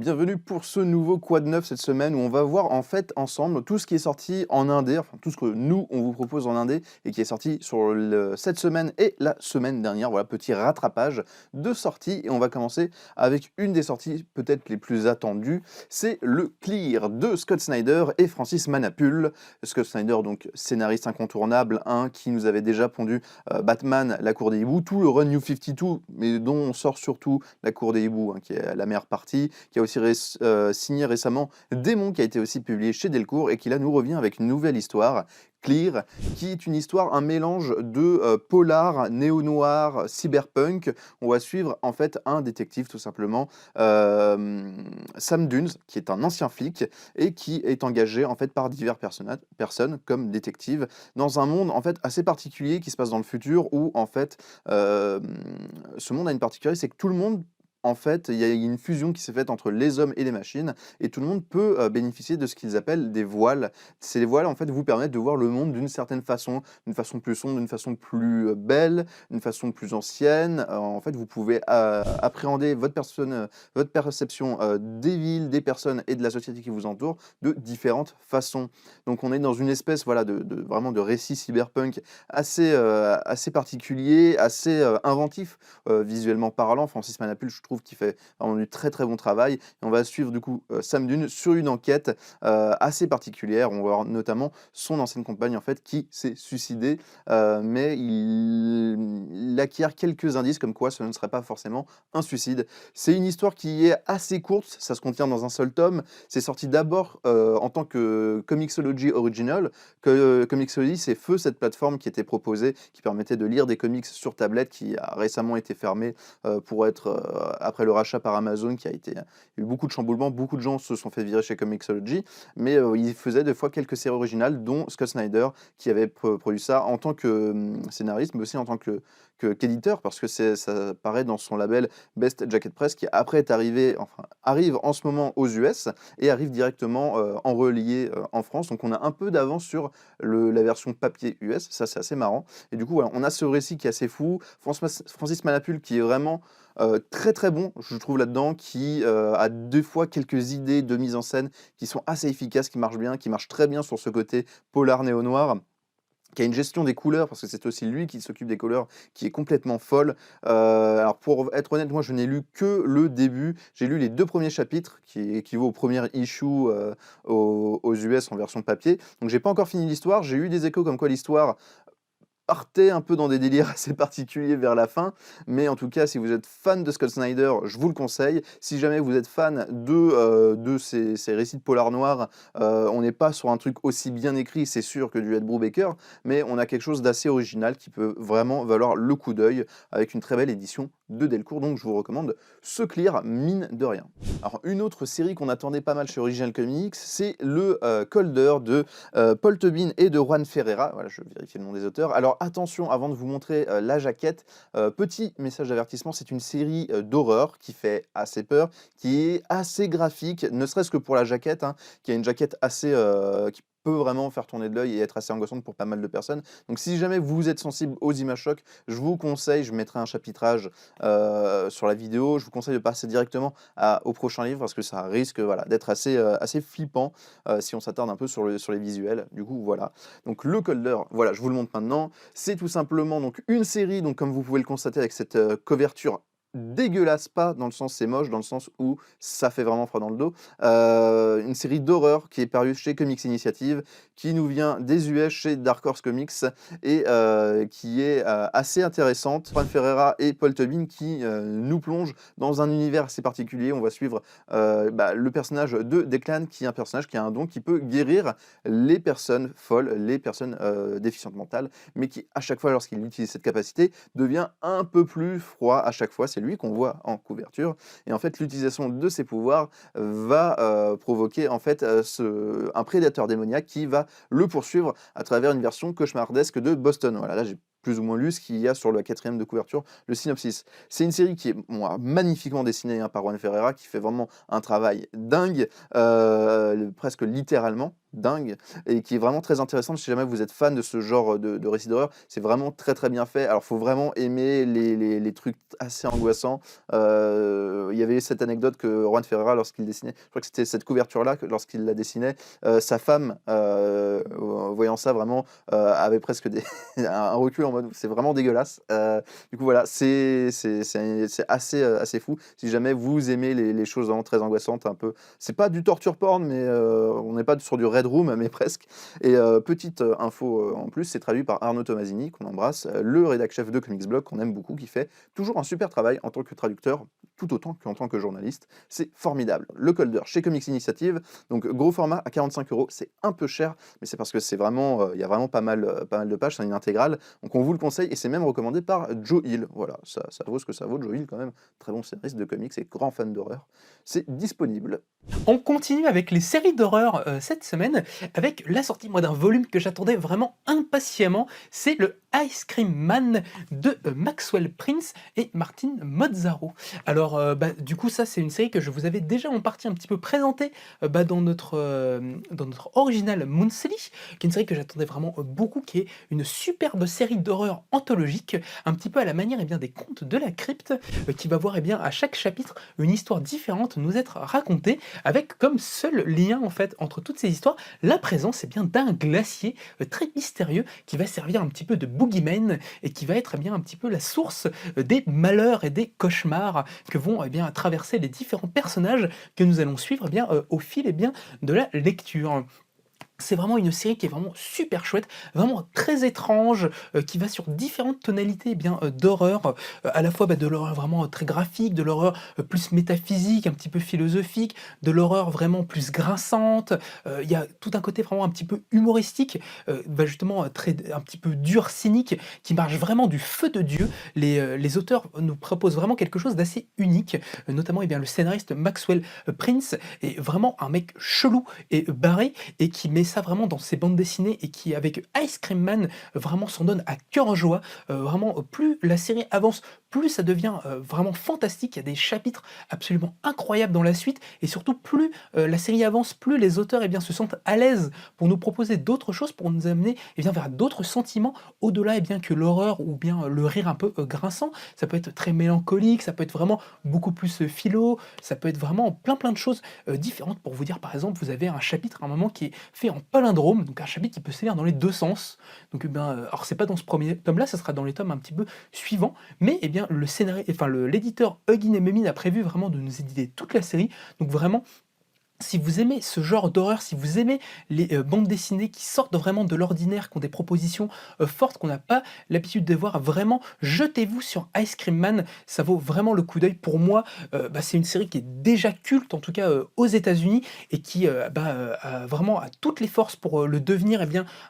bienvenue pour ce nouveau Quad 9 cette semaine où on va voir en fait ensemble tout ce qui est sorti en indé, enfin tout ce que nous on vous propose en indé et qui est sorti sur cette semaine et la semaine dernière. Voilà, petit rattrapage de sorties et on va commencer avec une des sorties peut-être les plus attendues, c'est le Clear de Scott Snyder et Francis Manapul. Scott Snyder, donc scénariste incontournable, qui nous avait déjà pondu Batman, La Cour des Hiboux, tout le run New 52, mais dont on sort surtout La Cour des Hiboux, qui est la meilleure partie, qui a aussi signé récemment Démon, qui a été aussi publié chez Delcourt, et qui là nous revient avec une nouvelle histoire, Clear, qui est une histoire, un mélange de polar, néo-noir, cyberpunk. On va suivre en fait un détective tout simplement, Sam Dunes, qui est un ancien flic et qui est engagé en fait par diverses personnes comme détective dans un monde en fait assez particulier qui se passe dans le futur où en fait ce monde a une particularité, c'est que tout le monde en fait, il y a une fusion qui s'est faite entre les hommes et les machines et tout le monde peut, bénéficier de ce qu'ils appellent des voiles. Ces voiles, en fait, vous permettent de voir le monde d'une façon plus sombre, d'une façon plus, belle, d'une façon plus ancienne. En fait, vous pouvez, appréhender votre perception, des villes, des personnes et de la société qui vous entoure de différentes façons. Donc on est dans une espèce, voilà, de vraiment de récit cyberpunk assez particulier, assez, inventif, visuellement parlant. Francis Manapul, je trouve qu'il fait vraiment du très, très bon travail et on va suivre du coup, Sam Dunes sur une enquête, assez particulière. On va voir notamment son ancienne compagne en fait qui s'est suicidée, mais il acquiert quelques indices comme quoi ce ne serait pas forcément un suicide. C'est une histoire qui est assez courte, ça se contient dans un seul tome. C'est sorti d'abord, en tant que Comixology Original, que Comixology, c'est feu cette plateforme qui était proposée, qui permettait de lire des comics sur tablette, qui a récemment été fermée, pour être, après le rachat par Amazon qui a été, il y a eu beaucoup de chamboulements, beaucoup de gens se sont fait virer chez Comixology, mais ils faisaient des fois quelques séries originales, dont Scott Snyder qui avait produit ça en tant que, scénariste, mais aussi en tant qu'éditeur, parce que ça paraît dans son label Best Jacket Press, qui après est arrivé, enfin arrive en ce moment aux US et arrive directement, en relié, en France. Donc on a un peu d'avance sur la version papier US, ça c'est assez marrant. Et du coup, voilà, on a ce récit qui est assez fou. Francis Manapul qui est vraiment très très bon, je trouve là-dedans, qui a des fois quelques idées de mise en scène qui sont assez efficaces, qui marchent bien, qui marchent très bien sur ce côté polar néo-noir, qui a une gestion des couleurs, parce que c'est aussi lui qui s'occupe des couleurs, qui est complètement folle. Alors pour être honnête, moi je n'ai lu que le début. J'ai lu les 2 premiers chapitres, qui équivaut au premier issue, aux US en version papier. Donc j'ai pas encore fini l'histoire. J'ai eu des échos comme quoi l'histoire partait un peu dans des délires assez particuliers vers la fin, mais en tout cas, si vous êtes fan de Scott Snyder, je vous le conseille. Si jamais vous êtes fan de ces récits de polar noir, on n'est pas sur un truc aussi bien écrit, c'est sûr, que du Ed Brubaker, mais on a quelque chose d'assez original qui peut vraiment valoir le coup d'œil avec une très belle édition de Delcourt, donc je vous recommande ce Clear, mine de rien. Alors une autre série qu'on attendait pas mal chez Original Comics, c'est le Colder de Paul Tobin et de Juan Ferreira. Voilà, je vérifie le nom des auteurs. Alors attention, avant de vous montrer la jaquette, petit message d'avertissement, c'est une série d'horreur qui fait assez peur, qui est assez graphique, ne serait-ce que pour la jaquette, qui a une jaquette assez qui peut vraiment faire tourner de l'œil et être assez angoissante pour pas mal de personnes. Donc si jamais vous êtes sensible aux images chocs, je vous conseille, je mettrai un chapitrage sur la vidéo, je vous conseille de passer directement au prochain livre parce que ça risque, voilà, d'être assez flippant si on s'attarde un peu sur les visuels. Du coup, voilà. Donc le Colder, voilà, je vous le montre maintenant. C'est tout simplement donc une série, donc comme vous pouvez le constater avec cette couverture dégueulasse, pas dans le sens c'est moche, dans le sens où ça fait vraiment froid dans le dos. Une série d'horreur qui est parue chez Comics Initiative, qui nous vient des US chez Dark Horse Comics et qui est assez intéressante. Juan Ferreira et Paul Tobin qui nous plongent dans un univers assez particulier. On va suivre le personnage de Declan, qui est un personnage qui a un don qui peut guérir les personnes folles, les personnes déficientes mentales, mais qui à chaque fois lorsqu'il utilise cette capacité devient un peu plus froid à chaque fois. C'est lui qu'on voit en couverture et en fait l'utilisation de ses pouvoirs va provoquer en fait un prédateur démoniaque qui va le poursuivre à travers une version cauchemardesque de Boston. Voilà, là j'ai plus ou moins lu ce qu'il y a sur la 4e de couverture, le synopsis. C'est une série qui est bon, magnifiquement dessinée hein, par Juan Ferreira, qui fait vraiment un travail dingue, presque littéralement dingue, et qui est vraiment très intéressante si jamais vous êtes fan de ce genre de récit d'horreur. C'est vraiment très très bien fait. Alors, faut vraiment aimer les trucs assez angoissants. Il y avait cette anecdote que Juan Ferreira, lorsqu'il dessinait, je crois que c'était cette couverture-là, lorsqu'il la dessinait, sa femme, voyant ça, vraiment, avait presque un recul en mode c'est vraiment dégueulasse. Du coup, voilà, c'est assez fou. Si jamais vous aimez les choses vraiment très angoissantes, un peu, c'est pas du torture porn, mais on n'est pas sur du Red Room, mais presque. Et petite info en plus, c'est traduit par Arnaud Tomasini, qu'on embrasse, le rédac chef de Comics Blog, qu'on aime beaucoup, qui fait toujours un super travail en tant que traducteur, tout autant qu'en tant que journaliste. C'est formidable. Le Colder chez Comics Initiative, donc gros format à 45 €, c'est un peu cher, mais c'est parce que c'est vraiment, il y a vraiment pas mal de pages, c'est une intégrale, donc on vous le conseille, et c'est même recommandé par Joe Hill. Voilà, ça vaut ce que ça vaut. Joe Hill, quand même, très bon scénariste de comics et grand fan d'horreur. C'est disponible. On continue avec les séries d'horreur cette semaine, avec la sortie moi d'un volume que j'attendais vraiment impatiemment, c'est le Ice Cream Man de Maxwell Prince et Martin Mozzaro. Alors du coup ça c'est une série que je vous avais déjà en partie un petit peu présentée dans notre original Monthly, qui est une série que j'attendais vraiment beaucoup, qui est une superbe série d'horreur anthologique, un petit peu à la manière eh bien, des contes de la crypte, qui va voir eh bien, à chaque chapitre une histoire différente nous être racontée, avec comme seul lien en fait entre toutes ces histoires la présence bien d'un glacier très mystérieux qui va servir un petit peu de boogeyman et qui va être bien un petit peu la source des malheurs et des cauchemars que vont bien traverser les différents personnages que nous allons suivre bien au fil bien de la lecture. C'est vraiment une série qui est vraiment super chouette, vraiment très étrange, qui va sur différentes tonalités bien, d'horreur, à la fois, de l'horreur vraiment, très graphique, de l'horreur, plus métaphysique, un petit peu philosophique, de l'horreur vraiment plus grinçante. Il y a tout un côté vraiment un petit peu humoristique, justement, très un petit peu dur, cynique, qui marche vraiment du feu de Dieu. Les auteurs nous proposent vraiment quelque chose d'assez unique, notamment, le scénariste Maxwell, Prince est vraiment un mec chelou et barré et qui met ça vraiment dans ses bandes dessinées et qui, avec Ice Cream Man, vraiment s'en donne à cœur joie. Vraiment, plus la série avance, plus ça devient vraiment fantastique. Il y a des chapitres absolument incroyables dans la suite et surtout, plus la série avance, plus les auteurs se sentent à l'aise pour nous proposer d'autres choses, pour nous amener vers d'autres sentiments au-delà que l'horreur ou bien le rire un peu grinçant. Ça peut être très mélancolique, ça peut être vraiment beaucoup plus philo, ça peut être vraiment plein de choses différentes. Pour vous dire, par exemple, vous avez un chapitre à un moment qui est fait en palindrome, donc un chapitre qui peut se lire dans les deux sens. Donc, alors c'est pas dans ce premier tome-là, ça sera dans les tomes un petit peu suivants, mais le scénario, enfin l'éditeur Huggin et Mumin a prévu vraiment de nous éditer toute la série. Donc vraiment, si vous aimez ce genre d'horreur, si vous aimez les bandes dessinées qui sortent vraiment de l'ordinaire, qui ont des propositions fortes qu'on n'a pas l'habitude de voir, vraiment, jetez-vous sur Ice Cream Man, ça vaut vraiment le coup d'œil. Pour moi, c'est une série qui est déjà culte, en tout cas aux États-Unis, et qui a vraiment a toutes les forces pour le devenir,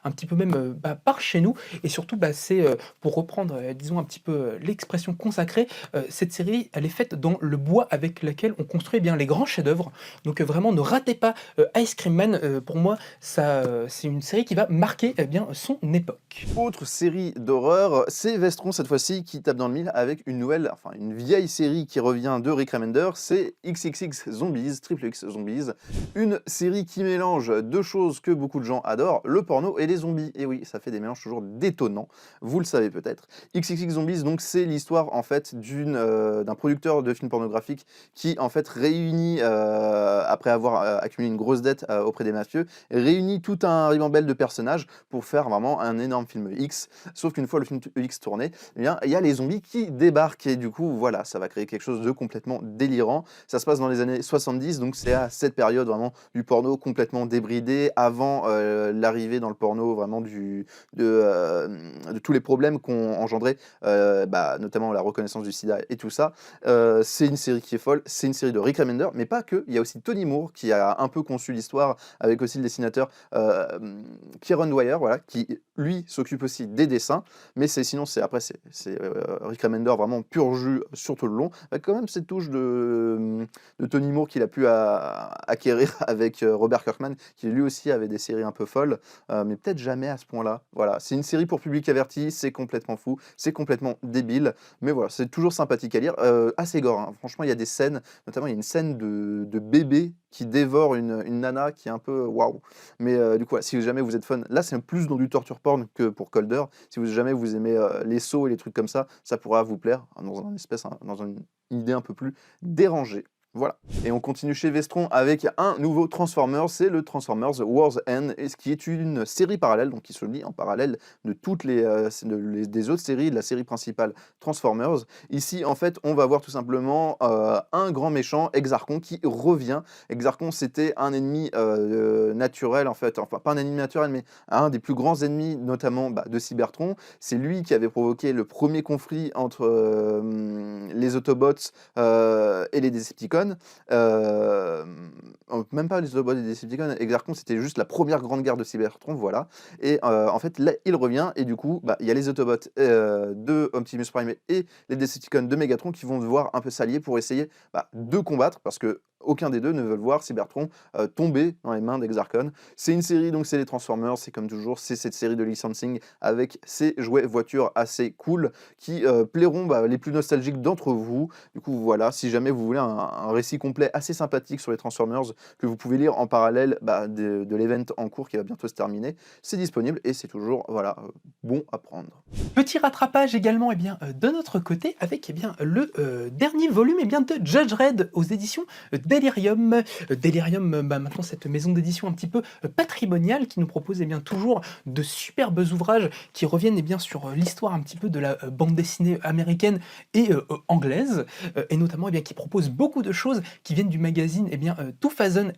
un petit peu même par chez nous. Et surtout, c'est pour reprendre, disons un petit peu l'expression consacrée, cette série, elle est faite dans le bois avec lequel on construit les grands chefs-d'œuvre. Donc vraiment, ne ratez pas Ice Cream Man. Pour moi, ça, c'est une série qui va marquer son époque. Autre série d'horreur, c'est Vestron cette fois-ci qui tape dans le mille avec une vieille série qui revient de Rick Remender, c'est XXX Zombies, Triple X Zombies, une série qui mélange deux choses que beaucoup de gens adorent, le porno et les zombies. Et oui, ça fait des mélanges toujours détonnants, vous le savez peut-être. XXX Zombies, donc c'est l'histoire en fait d'un producteur de films pornographiques qui en fait réunit, après avoir accumulé une grosse dette auprès des mafieux, réunit tout un ribambelle de personnages pour faire vraiment un énorme film X. Sauf qu'une fois le film X tourné, il y a les zombies qui débarquent et du coup, voilà, ça va créer quelque chose de complètement délirant. Ça se passe dans les années 70, donc c'est à cette période vraiment du porno complètement débridé, avant l'arrivée dans le porno vraiment de tous les problèmes qu'ont engendré notamment la reconnaissance du sida et tout ça. C'est une série qui est folle, c'est une série de Rick Remender, mais pas que. Il y a aussi Tony Moore qui a un peu conçu l'histoire, avec aussi le dessinateur Kieron Dwyer, voilà, qui lui s'occupe aussi des dessins, mais sinon c'est Rick Remender vraiment pur jus sur tout le long, avec quand même cette touche de Tony Moore qu'il a pu acquérir avec Robert Kirkman, qui lui aussi avait des séries un peu folles, mais peut-être jamais à ce point-là. Voilà, c'est une série pour public averti, c'est complètement fou, c'est complètement débile, mais voilà, c'est toujours sympathique à lire, assez gore, hein. Franchement, il y a des scènes, notamment il y a une scène de bébé qui dévore une nana qui est un peu waouh. Mais du coup, si jamais vous êtes fan, là c'est plus dans du torture porn que pour Colder. Si jamais vous aimez les sauts et les trucs comme ça pourra vous plaire, hein, dans une idée un peu plus dérangée. Voilà. Et on continue chez Vestron avec un nouveau Transformers, c'est le Transformers War's End, et ce qui est une série parallèle, donc qui se lie en parallèle de toutes des autres séries, de la série principale Transformers. Ici, en fait, on va voir tout simplement un grand méchant, Exarchon, qui revient. Exarchon, c'était un ennemi naturel, en fait, enfin pas un ennemi naturel, mais un des plus grands ennemis, notamment de Cybertron. C'est lui qui avait provoqué le premier conflit entre les Autobots et les Decepticons. Même pas les Autobots et les Decepticons, Exarchon c'était juste la première grande guerre de Cybertron, voilà. Et en fait là il revient et du coup il y a les Autobots de Optimus Prime et les Decepticons de Megatron qui vont devoir un peu s'allier pour essayer de combattre, parce que aucun des deux ne veulent voir Cybertron tomber dans les mains d'Exarchon. C'est une série, donc c'est les Transformers, c'est comme toujours, c'est cette série de licensing avec ces jouets voitures assez cool qui plairont les plus nostalgiques d'entre vous. Du coup voilà, si jamais vous voulez un récit complet assez sympathique sur les Transformers que vous pouvez lire en parallèle de l'event en cours qui va bientôt se terminer, c'est disponible et c'est toujours voilà, bon à prendre. Petit rattrapage également de notre côté avec le dernier volume de Judge Red aux éditions Delirium. Delirium, maintenant cette maison d'édition un petit peu patrimoniale qui nous propose toujours de superbes ouvrages qui reviennent sur l'histoire un petit peu de la bande dessinée américaine et anglaise, et notamment qui propose beaucoup de choses qui viennent du magazine 2080,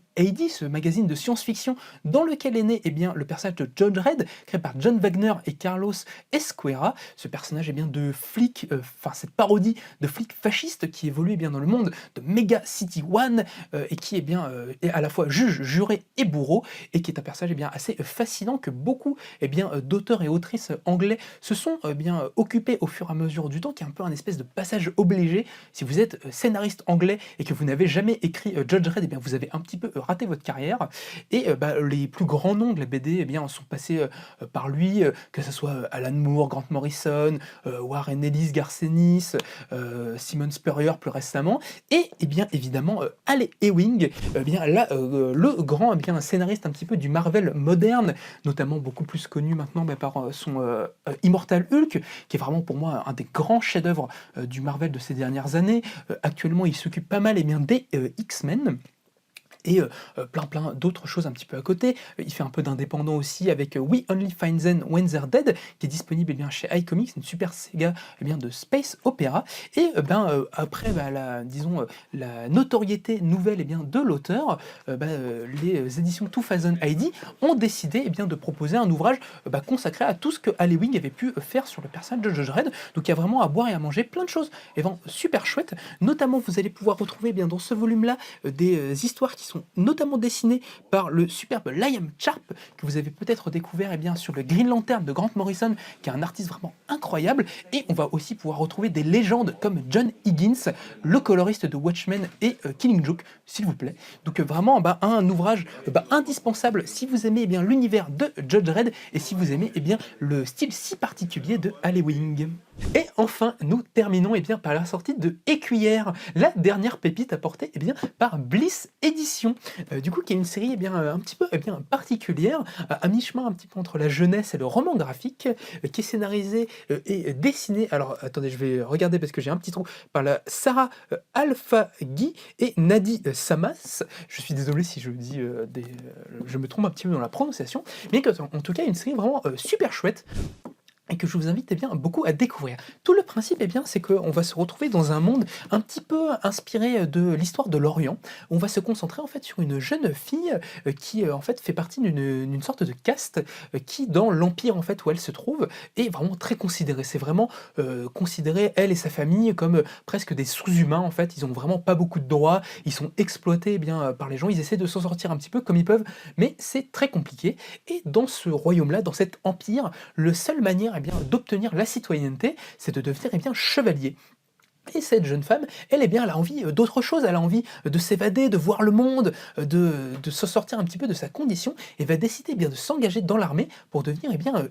ce magazine de science-fiction dans lequel est né le personnage de Judge Red, créé par John Wagner et Carlos Esquerra, ce personnage de flic, cette parodie de flic fasciste qui évolue dans le monde de Mega City One, et qui est à la fois juge, juré et bourreau, et qui est un personnage assez fascinant que beaucoup d'auteurs et autrices anglais se sont occupés au fur et à mesure du temps, qui est un peu un espèce de passage obligé. Si vous êtes scénariste anglais et que vous n'avez jamais écrit Judge Red, vous avez un petit peu raté votre carrière, et les plus grands noms de la BD sont passés par lui, que ce soit Alan Moore, Grant Morrison, Warren Ellis, Garcenis, Simon Spurrier plus récemment, et évidemment Al Ewing, le grand scénariste un petit peu du Marvel moderne, notamment beaucoup plus connu maintenant par son Immortal Hulk, qui est vraiment pour moi un des grands chefs-d'œuvre du Marvel de ces dernières années. Actuellement, il s'occupe pas mal des X-Men. Et plein d'autres choses un petit peu à côté. Il fait un peu d'indépendant aussi avec We Only Find Them When They're Dead, qui est disponible chez iComics, une super saga de space opéra. Et après la notoriété nouvelle de l'auteur, les éditions 2000 ID ont décidé de proposer un ouvrage consacré à tout ce que Al Ewing avait pu faire sur le personnage de Judge Red. Donc il y a vraiment à boire et à manger, plein de choses super chouettes. Notamment, vous allez pouvoir retrouver dans ce volume-là des histoires qui sont notamment dessinées par le superbe Liam Sharp, que vous avez peut-être découvert sur le Green Lantern de Grant Morrison, qui est un artiste vraiment incroyable. Et on va aussi pouvoir retrouver des légendes comme John Higgins, le coloriste de Watchmen et Killing Joke, s'il vous plaît. Donc vraiment un ouvrage indispensable si vous aimez l'univers de Judge Red et si vous aimez le style si particulier de Al Ewing. Et enfin, nous terminons par la sortie de Écuyère, la dernière pépite apportée par Bliss Édition, du coup qui est une série un petit peu particulière, à mi-chemin un petit peu entre la jeunesse et le roman graphique, qui est scénarisée et dessinée, alors attendez, je vais regarder parce que j'ai un petit trou, par la Sarah Alphagui et Nadi Samas. Je suis désolé si je dis je me trompe un petit peu dans la prononciation, mais en tout cas une série vraiment super chouette. et que je vous invite beaucoup à découvrir. Tout le principe, c'est qu'on va se retrouver dans un monde un petit peu inspiré de l'histoire de l'Orient. On va se concentrer en fait sur une jeune fille qui en fait fait partie d'une sorte de caste qui, dans l'empire en fait où elle se trouve, est vraiment très considérée. C'est vraiment considéré, elle et sa famille, comme presque des sous-humains en fait. Ils ont vraiment pas beaucoup de droits, ils sont exploités par les gens, ils essaient de s'en sortir un petit peu comme ils peuvent, mais c'est très compliqué. Et dans ce royaume-là, dans cet empire, le seule manière d'obtenir la citoyenneté, c'est de devenir chevalier. Et cette jeune femme, elle a envie d'autre chose, elle a envie de s'évader, de voir le monde, de se sortir un petit peu de sa condition, et va décider de s'engager dans l'armée pour devenir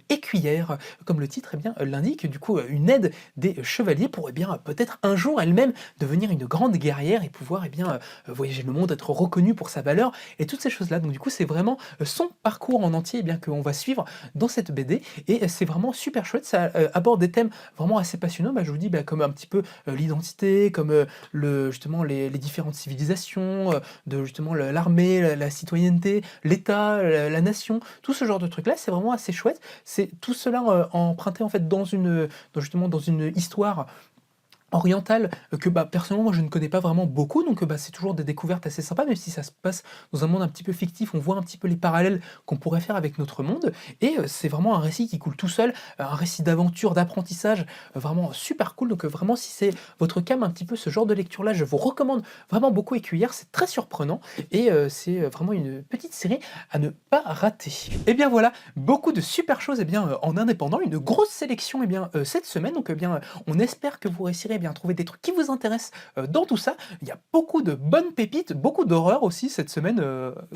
écuyère, comme le titre l'indique, du coup une aide des chevaliers pour peut-être un jour elle-même devenir une grande guerrière et pouvoir voyager le monde, être reconnue pour sa valeur et toutes ces choses-là. Donc du coup c'est vraiment son parcours en entier qu'on va suivre dans cette BD, et c'est vraiment super chouette, ça aborde des thèmes vraiment assez passionnants, je vous dis comme un petit peu l'identité, comme justement les différentes civilisations, de justement l'armée, la citoyenneté, l'État, la nation, tout ce genre de trucs-là, c'est vraiment assez chouette. C'est tout cela emprunté en fait justement dans une histoire orientale que personnellement moi je ne connais pas vraiment beaucoup, donc c'est toujours des découvertes assez sympas, même si ça se passe dans un monde un petit peu fictif, on voit un petit peu les parallèles qu'on pourrait faire avec notre monde, et c'est vraiment un récit qui coule tout seul, un récit d'aventure, d'apprentissage, vraiment super cool. Donc vraiment si c'est votre came un petit peu ce genre de lecture là, je vous recommande vraiment beaucoup Écuyère, c'est très surprenant, et c'est vraiment une petite série à ne pas rater. Et bien voilà, beaucoup de super choses en indépendant, une grosse sélection cette semaine, donc on espère que vous réussirez trouver des trucs qui vous intéressent dans tout ça. Il y a beaucoup de bonnes pépites, beaucoup d'horreur aussi cette semaine,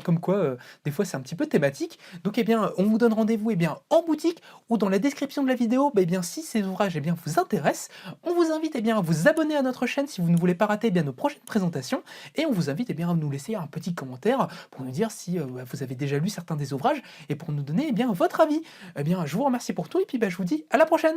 comme quoi des fois c'est un petit peu thématique. Donc on vous donne rendez-vous en boutique ou dans la description de la vidéo. Si ces ouvrages vous intéressent, on vous invite à vous abonner à notre chaîne si vous ne voulez pas rater nos prochaines présentations, et on vous invite à nous laisser un petit commentaire pour nous dire si vous avez déjà lu certains des ouvrages et pour nous donner votre avis. Je vous remercie pour tout, et puis je vous dis à la prochaine.